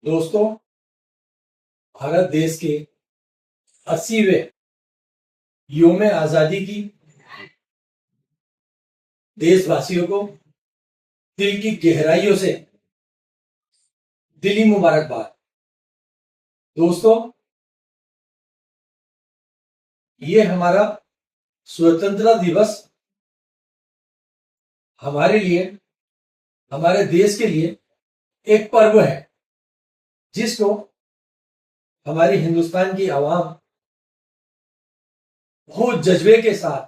दोस्तों, भारत देश के 80वें यौम आजादी की देशवासियों को दिल की गहराइयों से दिली मुबारकबाद। दोस्तों, ये हमारा स्वतंत्रता दिवस हमारे लिए, हमारे देश के लिए एक पर्व है जिसको हमारी हिंदुस्तान की आवाम बहुत जज्बे के साथ,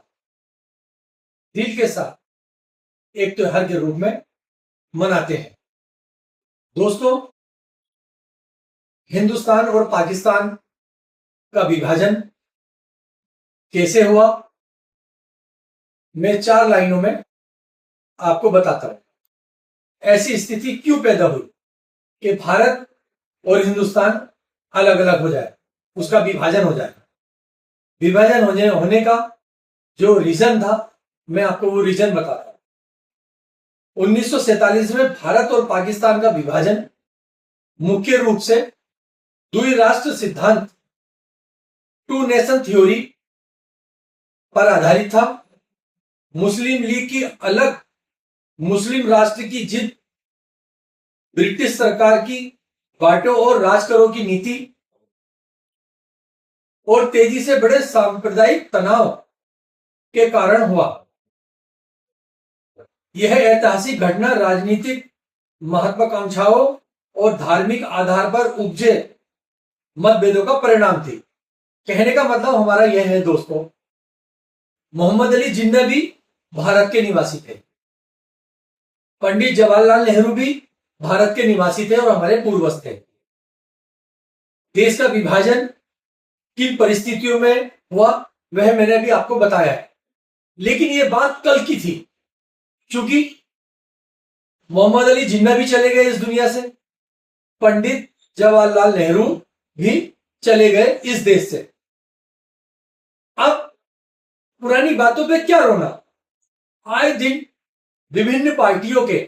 दिल के साथ एक त्योहार के रूप में मनाते हैं। दोस्तों, हिंदुस्तान और पाकिस्तान का विभाजन कैसे हुआ, मैं 4 लाइनों में आपको बताता हूं। ऐसी स्थिति क्यों पैदा हुई कि भारत और हिंदुस्तान अलग अलग हो जाए, उसका विभाजन हो जाए। विभाजन होने का जो रीजन था, मैं आपको वो रीजन बताता हूं। 1947 में भारत और पाकिस्तान का विभाजन मुख्य रूप से द्विराष्ट्र सिद्धांत, टू नेशन थ्योरी पर आधारित था। मुस्लिम लीग की अलग मुस्लिम राष्ट्र की जिद, ब्रिटिश सरकार की बांटो और राज करो की नीति और तेजी से बढ़े सांप्रदायिक तनाव के कारण हुआ। यह ऐतिहासिक घटना राजनीतिक महत्वाकांक्षाओं और धार्मिक आधार पर उपजे मतभेदों का परिणाम थी। कहने का मतलब हमारा यह है दोस्तों, मोहम्मद अली जिन्ना भी भारत के निवासी थे, पंडित जवाहरलाल नेहरू भी भारत के निवासी थे और हमारे पूर्वज थे। देश का विभाजन किन परिस्थितियों में हुआ वह मैंने अभी आपको बताया है, लेकिन यह बात कल की थी, क्योंकि मोहम्मद अली जिन्ना भी चले गए इस दुनिया से, पंडित जवाहरलाल नेहरू भी चले गए इस देश से। अब पुरानी बातों पे क्या रोना। आए दिन विभिन्न पार्टियों के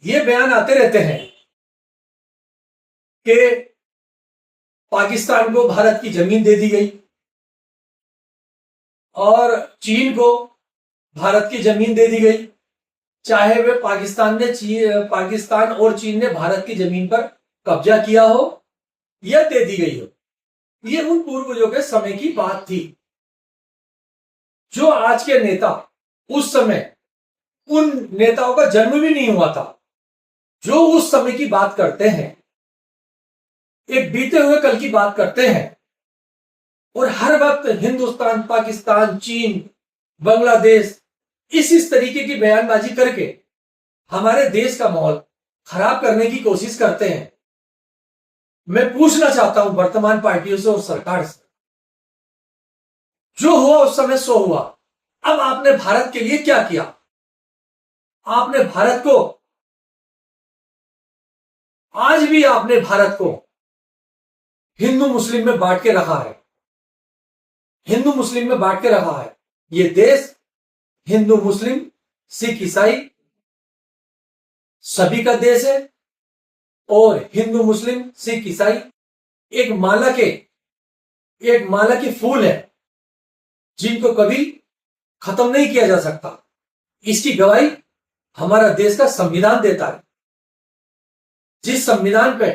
ये बयान आते रहते हैं कि पाकिस्तान को भारत की जमीन दे दी गई और चीन को भारत की जमीन दे दी गई, चाहे वे पाकिस्तान और चीन ने भारत की जमीन पर कब्जा किया हो या दे दी गई हो। ये उन पूर्वजों के समय की बात थी। जो आज के नेता, उस समय उन नेताओं का जन्म भी नहीं हुआ था, जो उस समय की बात करते हैं, एक बीते हुए कल की बात करते हैं और हर वक्त हिंदुस्तान, पाकिस्तान, चीन, बांग्लादेश इस तरीके की बयानबाजी करके हमारे देश का माहौल खराब करने की कोशिश करते हैं। मैं पूछना चाहता हूं वर्तमान पार्टियों से और सरकार से, जो हुआ उस समय सो हुआ। अब आपने भारत के लिए क्या किया? आपने भारत को, आज भी आपने भारत को हिंदू मुस्लिम में बांट के रखा है, हिंदू मुस्लिम में बांट के रखा है। यह देश हिंदू मुस्लिम सिख ईसाई सभी का देश है और हिंदू मुस्लिम सिख ईसाई एक माला के फूल है जिनको कभी खत्म नहीं किया जा सकता। इसकी गवाही हमारा देश का संविधान देता है, जिस संविधान पे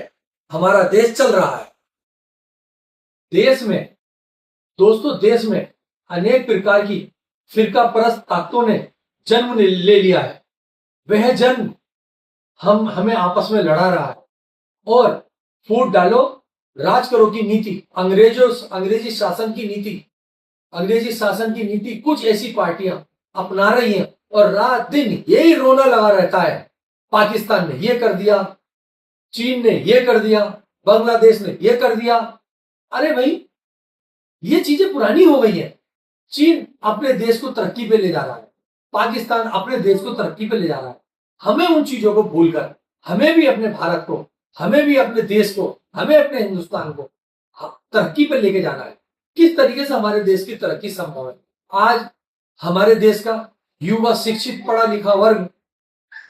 हमारा देश चल रहा है। देश में दोस्तों, देश में अनेक प्रकार की फिरका परस्त ताकतों ने जन्म ले लिया है। वह जन्म हमें आपस में लड़ा रहा है और फूट डालो राज करो की नीति, अंग्रेजी शासन की नीति कुछ ऐसी पार्टियां अपना रही हैं और रात दिन यही रोना लगा रहता है। पाकिस्तान ने यह कर दिया, चीन ने यह कर दिया, बांग्लादेश ने यह कर दिया। अरे भाई, ये चीजें पुरानी हो गई है। चीन अपने देश को तरक्की पे ले जा रहा है, पाकिस्तान अपने देश को तरक्की पे ले जा रहा है। हमें उन चीजों को भूलकर हमें भी अपने भारत को, हमें भी अपने देश को, हमें अपने हिंदुस्तान को तरक्की पे लेके जाना है। किस तरीके से हमारे देश की तरक्की संभव है? आज हमारे देश का युवा, शिक्षित, पढ़ा लिखा वर्ग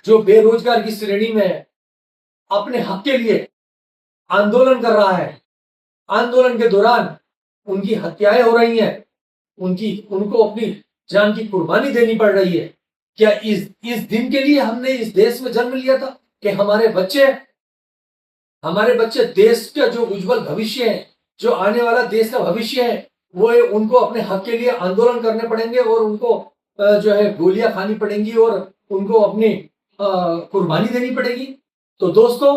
जो बेरोजगार की श्रेणी में है, अपने हक के लिए आंदोलन कर रहा है, आंदोलन के दौरान उनकी हत्याएं हो रही हैं, उनको अपनी जान की कुर्बानी देनी पड़ रही है। क्या इस दिन के लिए हमने इस देश में जन्म लिया था कि हमारे बच्चे देश का जो उज्जवल भविष्य है, जो आने वाला देश का भविष्य है, वो उनको अपने हक के लिए आंदोलन करने पड़ेंगे और उनको जो है गोलियां खानी पड़ेंगी और उनको अपनी कुर्बानी देनी पड़ेगी। तो दोस्तों,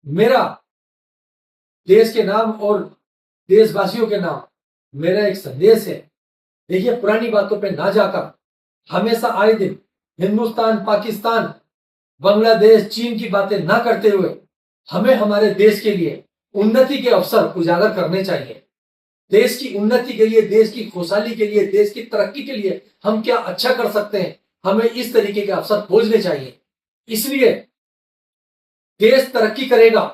मेरा देश के नाम और देशवासियों के नाम मेरा एक संदेश है। देखिए, पुरानी बातों पे ना जाकर हमेशा आए दिन हिंदुस्तान, पाकिस्तान, बांग्लादेश, चीन की बातें ना करते हुए हमें हमारे देश के लिए उन्नति के अवसर उजागर करने चाहिए। देश की उन्नति के लिए, देश की खुशहाली के लिए, देश की तरक्की के लिए हम क्या अच्छा कर सकते हैं, हमें इस तरीके के अवसर खोजने चाहिए। इसलिए देश तरक्की करेगा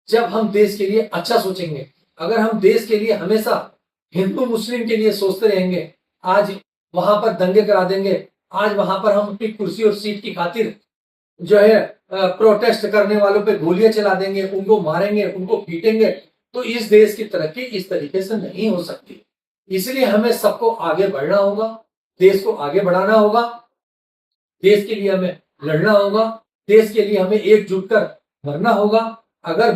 जब हम देश के लिए अच्छा सोचेंगे। अगर हम देश के लिए हमेशा हिंदू मुस्लिम के लिए सोचते रहेंगे, आज वहां पर दंगे करा देंगे, आज वहां पर हम अपनी कुर्सी और सीट की खातिर जो है प्रोटेस्ट करने वालों पे गोलियां चला देंगे, उनको मारेंगे, उनको पीटेंगे, तो इस देश की तरक्की इस तरीके से नहीं हो सकती। इसलिए हमें सबको आगे बढ़ना होगा, देश को आगे बढ़ाना होगा, देश के लिए हमें लड़ना होगा, देश के लिए हमें एकजुट कर मरना होगा। अगर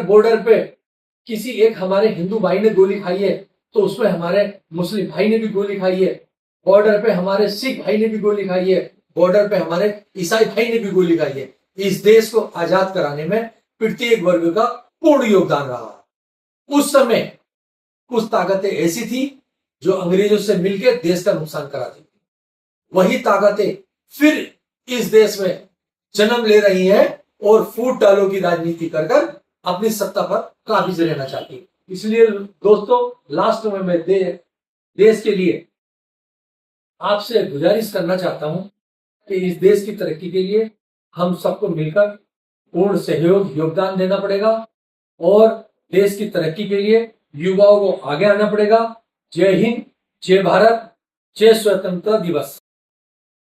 बॉर्डर पे किसी एक हमारे हिंदू भाई ने गोली खाई है तो उसमें हमारे मुस्लिम भाई ने भी गोली खाई है, बॉर्डर पे हमारे सिख भाई ने भी गोली खाई है, बॉर्डर पे हमारे ईसाई भाई ने भी गोली खाई है। इस देश को आजाद कराने में प्रत्येक वर्ग का पूर्ण योगदान रहा। उस समय कुछ ताकतें ऐसी थी जो अंग्रेजों से मिलकर देश का नुकसान कराती थी, वही ताकतें फिर इस देश में जन्म ले रही हैं और फूट डालों की राजनीति कर अपनी सत्ता पर काबिज रहना चाहती है। इसलिए दोस्तों, लास्ट में मैं देश के लिए आपसे गुजारिश करना चाहता हूं कि इस देश की तरक्की के लिए हम सबको मिलकर पूर्ण सहयोग, योगदान देना पड़ेगा और देश की तरक्की के लिए युवाओं को आगे आना पड़ेगा। जय हिंद, जय भारत, जय स्वतंत्रता दिवस।